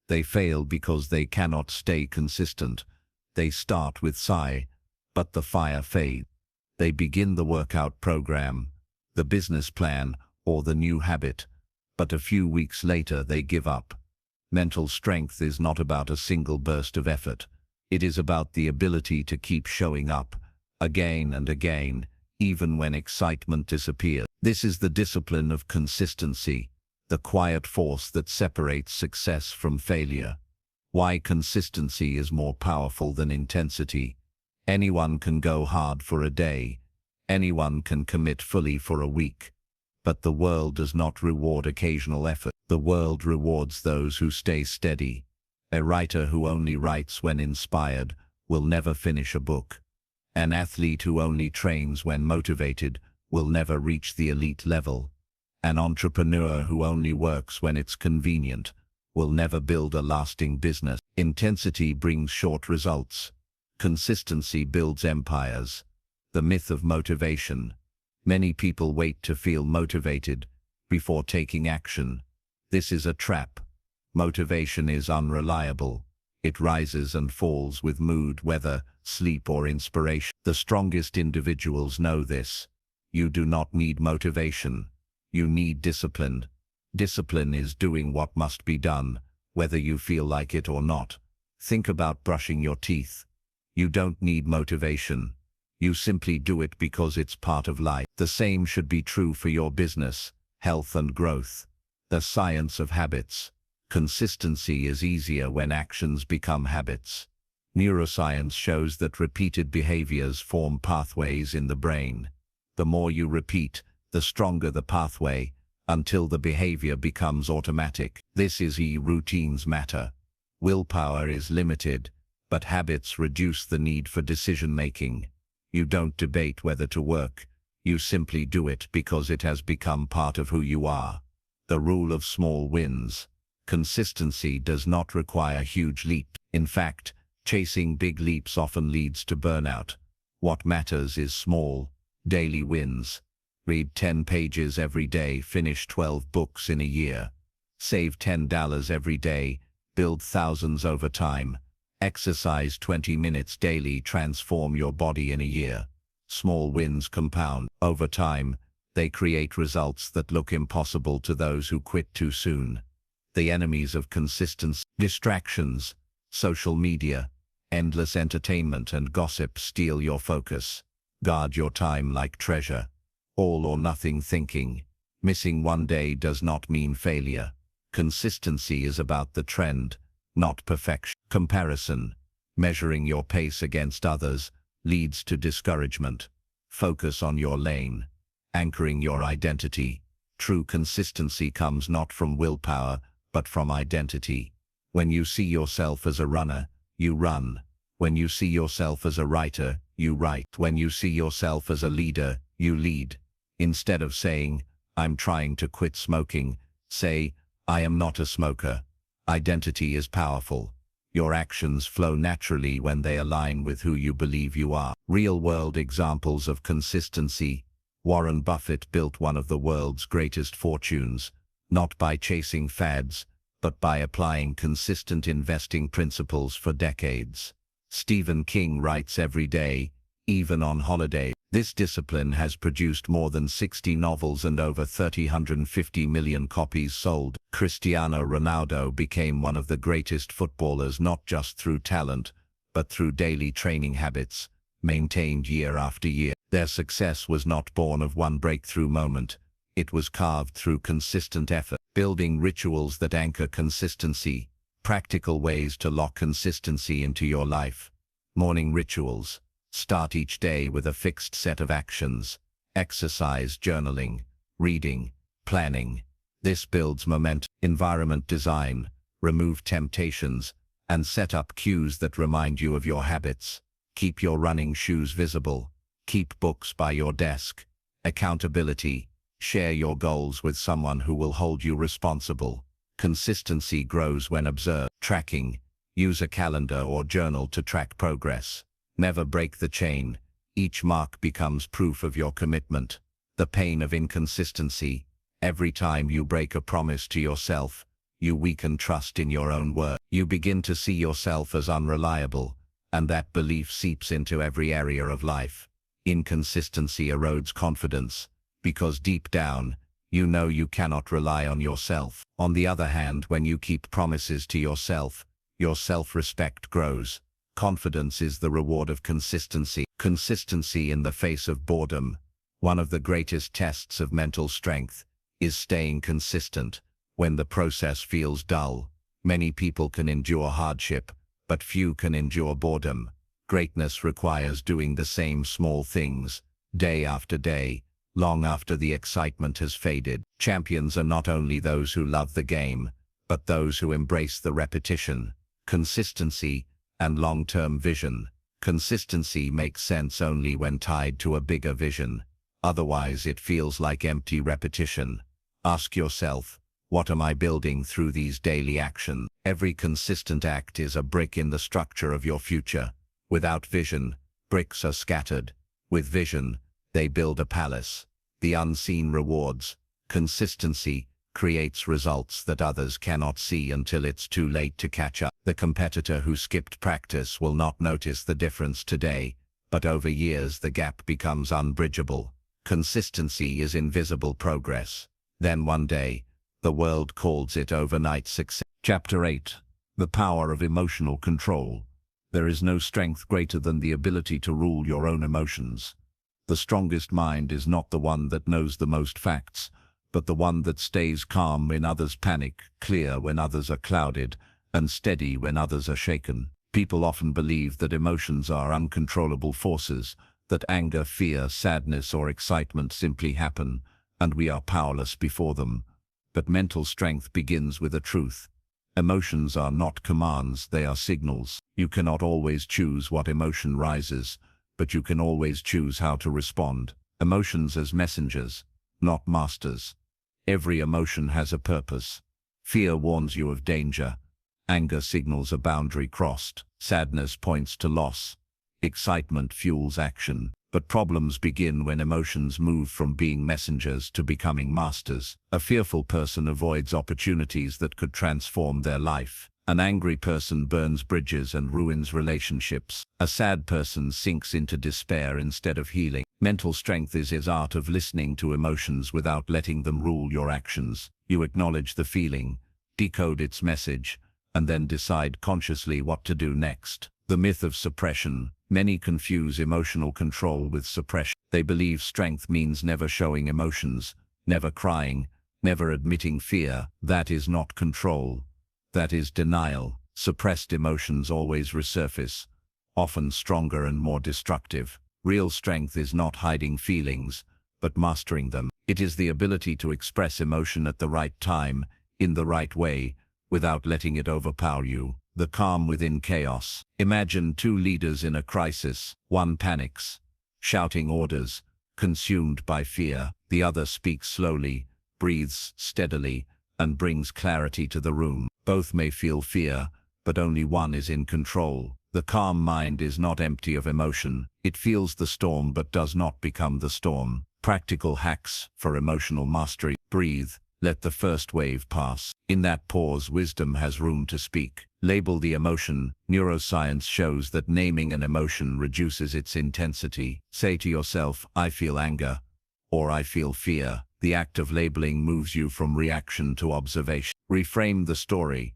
They fail because they cannot stay consistent. They start with sigh, but the fire fades. They begin the workout program, the business plan, or the new habit, but a few weeks later they give up. Mental strength is not about a single burst of effort. It is about the ability to keep showing up, again and again, even when excitement disappears. This is the discipline of consistency, the quiet force that separates success from failure. Why consistency is more powerful than intensity. Anyone can go hard for a day. Anyone can commit fully for a week. But the world does not reward occasional effort. The world rewards those who stay steady. A writer who only writes when inspired will never finish a book. An athlete who only trains when motivated will never reach the elite level. An entrepreneur who only works when it's convenient will never build a lasting business. Intensity brings short results. Consistency builds empires. The myth of motivation. Many people wait to feel motivated before taking action. This is a trap. Motivation is unreliable. It rises and falls with mood, weather, sleep, or inspiration. The strongest individuals know this. You do not need motivation. You need discipline. Discipline is doing what must be done, whether you feel like it or not. Think about brushing your teeth. You don't need motivation. You simply do it because it's part of life. The same should be true for your business, health, and growth. The science of habits. Consistency is easier when actions become habits. Neuroscience shows that repeated behaviors form pathways in the brain. The more you repeat, the stronger the pathway, until the behavior becomes automatic. This is why routines matter. Willpower is limited. But habits reduce the need for decision-making. You don't debate whether to work. You simply do it because it has become part of who you are. The rule of small wins. Consistency does not require huge leaps. In fact, chasing big leaps often leads to burnout. What matters is small, daily wins. Read 10 pages every day, finish 12 books in a year. Save $10 every day, build thousands over time. Exercise 20 minutes daily, transform your body in a year. Small wins compound. Over time, they create results that look impossible to those who quit too soon. The enemies of consistency: distractions, social media, endless entertainment and gossip steal your focus. Guard your time like treasure. All or nothing thinking. Missing one day does not mean failure. Consistency is about the trend, not perfection. Comparison, measuring your pace against others, leads to discouragement. Focus on your lane, anchoring your identity. True consistency comes not from willpower, but from identity. When you see yourself as a runner, you run. When you see yourself as a writer, you write. When you see yourself as a leader, you lead. Instead of saying, "I'm trying to quit smoking," say, "I am not a smoker." Identity is powerful. Your actions flow naturally when they align with who you believe you are. Real-world examples of consistency. Warren Buffett built one of the world's greatest fortunes, not by chasing fads, but by applying consistent investing principles for decades. Stephen King writes every day, even on holiday. This discipline has produced more than 60 novels and over 350 million copies sold. Cristiano Ronaldo became one of the greatest footballers not just through talent, but through daily training habits, maintained year after year. Their success was not born of one breakthrough moment. It was carved through consistent effort. Building rituals that anchor consistency. Practical ways to lock consistency into your life. Morning rituals. Start each day with a fixed set of actions. Exercise, journaling, reading, planning. This builds momentum. Environment design. Remove temptations and set up cues that remind you of your habits. Keep your running shoes visible. Keep books by your desk. Accountability. Share your goals with someone who will hold you responsible. Consistency grows when observed. Tracking. Use a calendar or journal to track progress. Never break the chain. Each mark becomes proof of your commitment. The pain of inconsistency. Every time you break a promise to yourself, you weaken trust in your own word. You begin to see yourself as unreliable, and that belief seeps into every area of life. Inconsistency erodes confidence, because deep down, you know you cannot rely on yourself. On the other hand, when you keep promises to yourself, your self-respect grows. Confidence is the reward of consistency. Consistency in the face of boredom. One of the greatest tests of mental strength is staying consistent. When the process feels dull, many people can endure hardship, but few can endure boredom. Greatness requires doing the same small things, day after day, long after the excitement has faded. Champions are not only those who love the game, but those who embrace the repetition. Consistency and long-term vision. Consistency makes sense only when tied to a bigger vision. Otherwise, it feels like empty repetition. Ask yourself, what am I building through these daily actions? Every consistent act is a brick in the structure of your future. Without vision, bricks are scattered. With vision, they build a palace. The unseen rewards. Consistency creates results that others cannot see until it's too late to catch up. The competitor who skipped practice will not notice the difference today, but over years the gap becomes unbridgeable. Consistency is invisible progress. Then one day, the world calls it overnight success. Chapter 8. The Power of Emotional Control. There is no strength greater than the ability to rule your own emotions. The strongest mind is not the one that knows the most facts, but the one that stays calm when others panic, clear when others are clouded, and steady when others are shaken. People often believe that emotions are uncontrollable forces, that anger, fear, sadness, or excitement simply happen, and we are powerless before them. But mental strength begins with a truth. Emotions are not commands, they are signals. You cannot always choose what emotion rises, but you can always choose how to respond. Emotions as messengers, not masters. Every emotion has a purpose. Fear warns you of danger. Anger signals a boundary crossed. Sadness points to loss. Excitement fuels action. But problems begin when emotions move from being messengers to becoming masters. A fearful person avoids opportunities that could transform their life. An angry person burns bridges and ruins relationships. A sad person sinks into despair instead of healing. Mental strength is his art of listening to emotions without letting them rule your actions. You acknowledge the feeling, decode its message, and then decide consciously what to do next. The myth of suppression. Many confuse emotional control with suppression. They believe strength means never showing emotions, never crying, never admitting fear. That is not control. That is denial. Suppressed emotions always resurface, often stronger and more destructive. Real strength is not hiding feelings, but mastering them. It is the ability to express emotion at the right time, in the right way, without letting it overpower you. The calm within chaos. Imagine two leaders in a crisis. One panics, shouting orders, consumed by fear. The other speaks slowly, breathes steadily, and brings clarity to the room. Both may feel fear, but only one is in control. The calm mind is not empty of emotion. It feels the storm but does not become the storm. Practical hacks for emotional mastery. Breathe. Let the first wave pass. In that pause, wisdom has room to speak. Label the emotion. Neuroscience shows that naming an emotion reduces its intensity. Say to yourself, I feel anger, or I feel fear. The act of labeling moves you from reaction to observation. Reframe the story.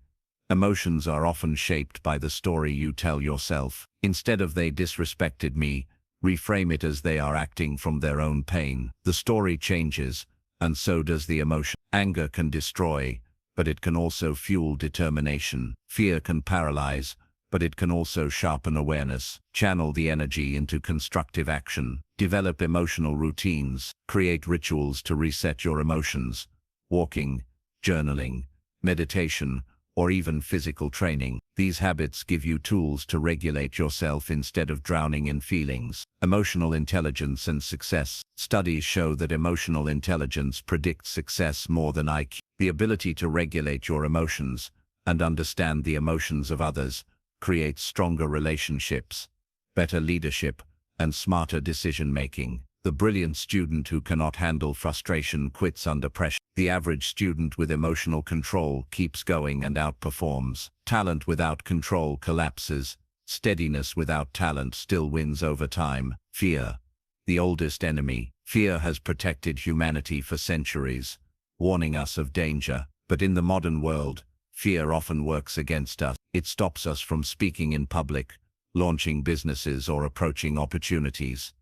Emotions are often shaped by the story you tell yourself. Instead of they disrespected me, reframe it as they are acting from their own pain. The story changes, and so does the emotion. Anger can destroy, but it can also fuel determination. Fear can paralyze, but it can also sharpen awareness. Channel the energy into constructive action. Develop emotional routines. Create rituals to reset your emotions. Walking, journaling, meditation, or even physical training. These habits give you tools to regulate yourself instead of drowning in feelings. Emotional intelligence and success. Studies show that emotional intelligence predicts success more than IQ. The ability to regulate your emotions and understand the emotions of others creates stronger relationships, better leadership, and smarter decision-making. The brilliant student who cannot handle frustration quits under pressure. The average student with emotional control keeps going and outperforms. Talent without control collapses. Steadiness without talent still wins over time. Fear, the oldest enemy. Fear has protected humanity for centuries, warning us of danger. But in the modern world, fear often works against us. It stops us from speaking in public, launching businesses, or approaching opportunities.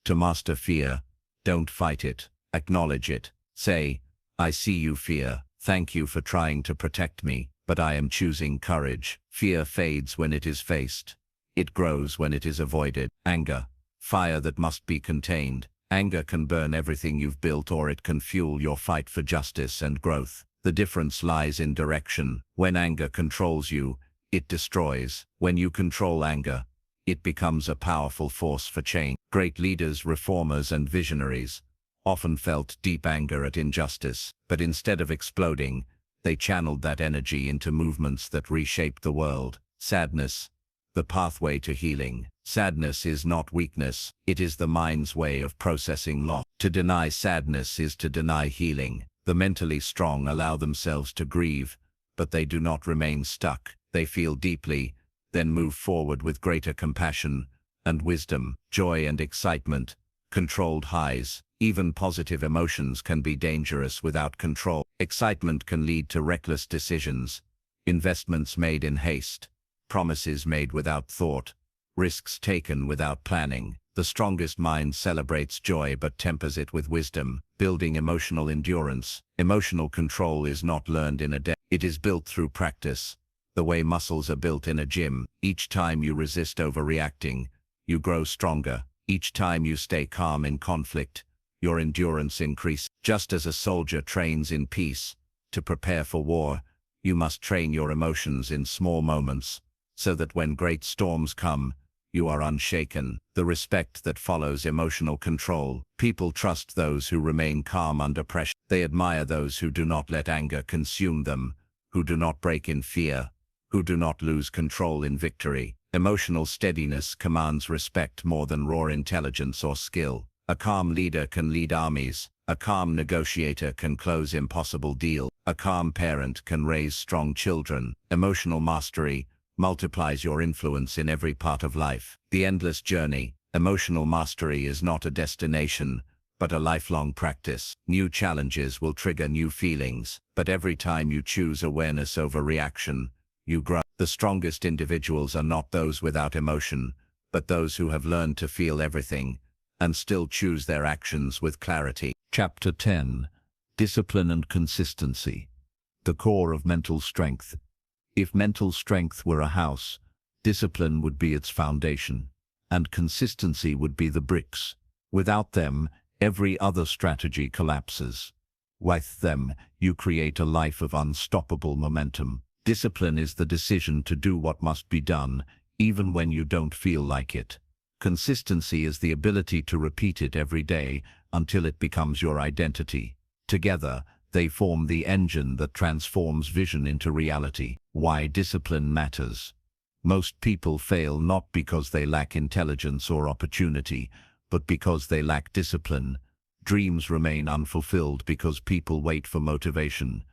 To master fear, don't fight it. Acknowledge it. Say, I see you, fear. Thank you for trying to protect me, but I am choosing courage. Fear fades when it is faced. It grows when it is avoided. Anger, fire that must be contained. Anger can burn everything you've built, or it can fuel your fight for justice and growth. The difference lies in direction. When anger controls you, it destroys. When you control anger, it becomes a powerful force for change. Great leaders, reformers, and visionaries often felt deep anger at injustice, but instead of exploding, they channeled that energy into movements that reshaped the world. Sadness, the pathway to healing. Sadness is not weakness, it is the mind's way of processing loss. To deny sadness is to deny healing. The mentally strong allow themselves to grieve, but they do not remain stuck. They feel deeply, then move forward with greater compassion and wisdom. Joy and excitement, controlled highs. Even positive emotions can be dangerous without control. Excitement can lead to reckless decisions, investments made in haste, promises made without thought, risks taken without planning. The strongest mind celebrates joy but tempers it with wisdom, building emotional endurance. Emotional control is not learned in a day. It is built through practice. The way muscles are built in a gym. Each time you resist overreacting, you grow stronger. Each time you stay calm in conflict, your endurance increases. Just as a soldier trains in peace to prepare for war, You must train your emotions in small moments, so that when great storms come, you are unshaken. The respect that follows emotional control. People trust those who remain calm under pressure. They admire those who do not let anger consume them, who do not break in fear, who do not lose control in victory. Emotional steadiness commands respect more than raw intelligence or skill. A calm leader can lead armies. A calm negotiator can close impossible deals. A calm parent can raise strong children. Emotional mastery multiplies your influence in every part of life. The endless journey. Emotional mastery is not a destination, but a lifelong practice. New challenges will trigger new feelings, but every time you choose awareness over reaction, you grow. The strongest individuals are not those without emotion, but those who have learned to feel everything and still choose their actions with clarity. Chapter 10. Discipline and Consistency. The core of mental strength. If mental strength were a house, discipline would be its foundation, and consistency would be the bricks. Without them, every other strategy collapses. With them, you create a life of unstoppable momentum. Discipline is the decision to do what must be done, even when you don't feel like it. Consistency is the ability to repeat it every day until it becomes your identity. Together, they form the engine that transforms vision into reality. Why discipline matters. Most people fail not because they lack intelligence or opportunity, but because they lack discipline. Dreams remain unfulfilled because people wait for motivation.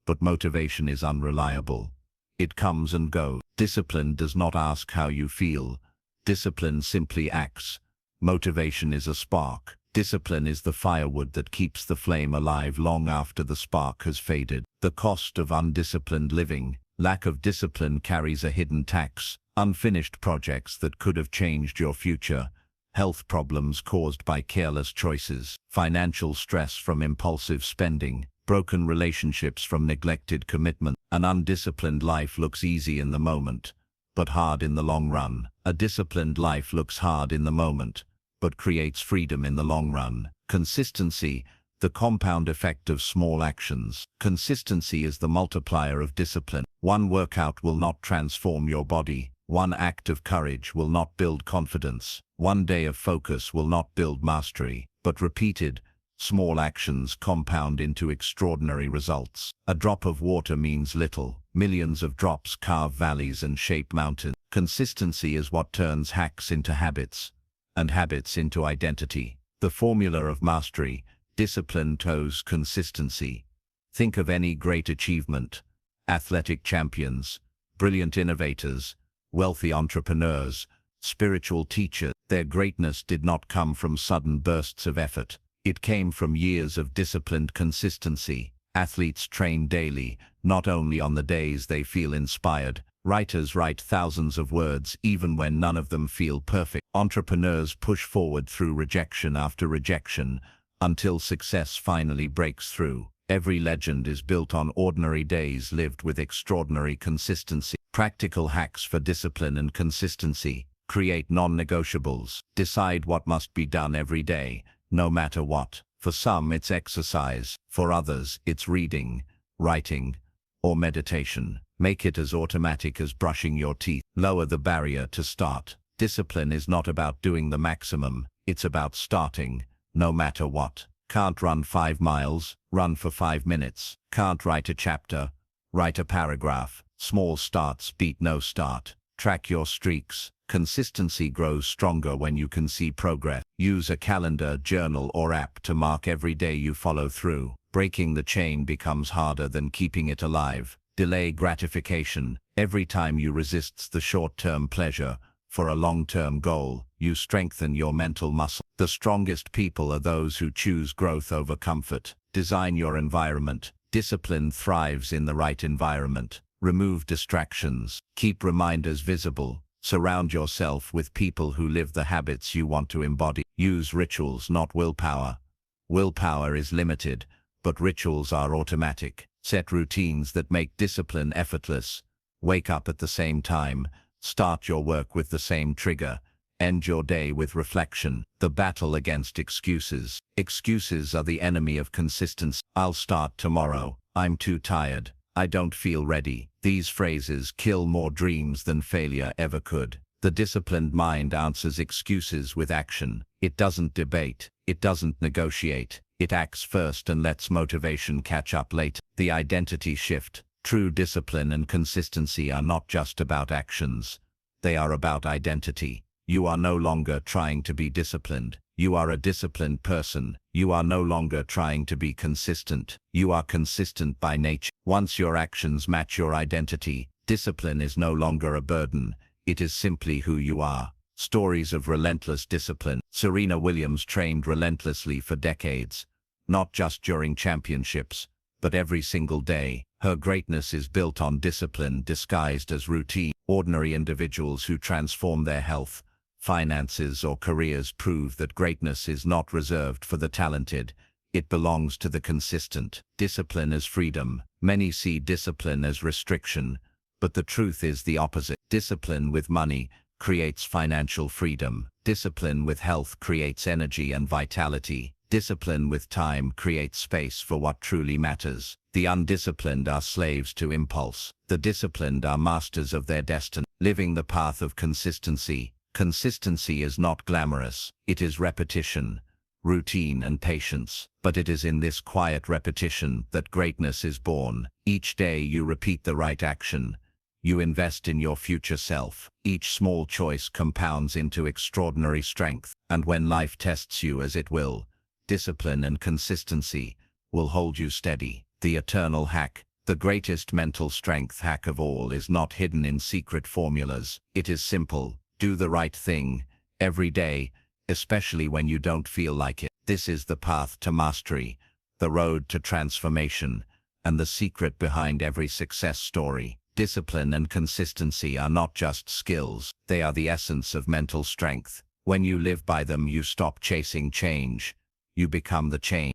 But motivation is unreliable. It comes and goes. Discipline does not ask how you feel. Discipline simply acts. Motivation is a spark. Discipline is the firewood that keeps the flame alive long after the spark has faded. The cost of undisciplined living. Lack of discipline carries a hidden tax. Unfinished projects that could have changed your future. Health problems caused by careless choices. Financial stress from impulsive spending. Broken relationships from neglected commitment. An undisciplined life looks easy in the moment, but hard in the long run. A disciplined life looks hard in the moment, but creates freedom in the long run. Consistency, the compound effect of small actions. Consistency is the multiplier of discipline. One workout will not transform your body. One act of courage will not build confidence. One day of focus will not build mastery, but repeated, small actions compound into extraordinary results. A drop of water means little. Millions of drops carve valleys and shape mountains. Consistency is what turns hacks into habits, and habits into identity. The formula of mastery. Discipline toes consistency. Think of any great achievement. Athletic champions, brilliant innovators, wealthy entrepreneurs, spiritual teachers. Their greatness did not come from sudden bursts of effort. It came from years of disciplined consistency. Athletes train daily, not only on the days they feel inspired. Writers write thousands of words even when none of them feel perfect. Entrepreneurs push forward through rejection after rejection until success finally breaks through. Every legend is built on ordinary days lived with extraordinary consistency. Practical hacks for discipline and consistency. Create non-negotiables. Decide what must be done every day, no matter what. For some, it's exercise. For others, it's reading, writing, or meditation. Make it as automatic as brushing your teeth. Lower the barrier to start. Discipline is not about doing the maximum. It's about starting, no matter what. Can't run 5 miles? Run for 5 minutes. Can't write a chapter? Write a paragraph. Small starts beat no start. Track your streaks. Consistency grows stronger when you can see progress. Use a calendar, journal, or app to mark every day you follow through. Breaking the chain becomes harder than keeping it alive. Delay gratification. Every time you resist the short-term pleasure for a long-term goal, you strengthen your mental muscle. The strongest people are those who choose growth over comfort. Design your environment. Discipline thrives in the right environment. Remove distractions. Keep reminders visible. Surround yourself with people who live the habits you want to embody. Use rituals, not willpower. Willpower is limited, but rituals are automatic. Set routines that make discipline effortless. Wake up at the same time. Start your work with the same trigger. End your day with reflection. The battle against excuses. Excuses are the enemy of consistency. I'll start tomorrow. I'm too tired. I don't feel ready. These phrases kill more dreams than failure ever could. The disciplined mind answers excuses with action. It doesn't debate. It doesn't negotiate. It acts first and lets motivation catch up later. The identity shift. True discipline and consistency are not just about actions. They are about identity. You are no longer trying to be disciplined. You are a disciplined person. You are no longer trying to be consistent. You are consistent by nature. Once your actions match your identity, discipline is no longer a burden. It is simply who you are. Stories of relentless discipline. Serena Williams trained relentlessly for decades, not just during championships, but every single day. Her greatness is built on discipline disguised as routine. Ordinary individuals who transform their health, finances, or careers prove that greatness is not reserved for the talented. It belongs to the consistent. Discipline as freedom. Many see discipline as restriction, but the truth is the opposite. Discipline with money creates financial freedom. Discipline with health creates energy and vitality. Discipline with time creates space for what truly matters. The undisciplined are slaves to impulse. The disciplined are masters of their destiny. Living the path of consistency. Consistency is not glamorous. It is repetition, routine, and patience. But it is in this quiet repetition that greatness is born. Each day you repeat the right action. You invest in your future self. Each small choice compounds into extraordinary strength. And when life tests you, as it will, discipline and consistency will hold you steady. The eternal hack. The greatest mental strength hack of all is not hidden in secret formulas. It is simple. Do the right thing every day, especially when you don't feel like it. This is the path to mastery, the road to transformation, and the secret behind every success story. Discipline and consistency are not just skills. They are the essence of mental strength. When you live by them, you stop chasing change. You become the change.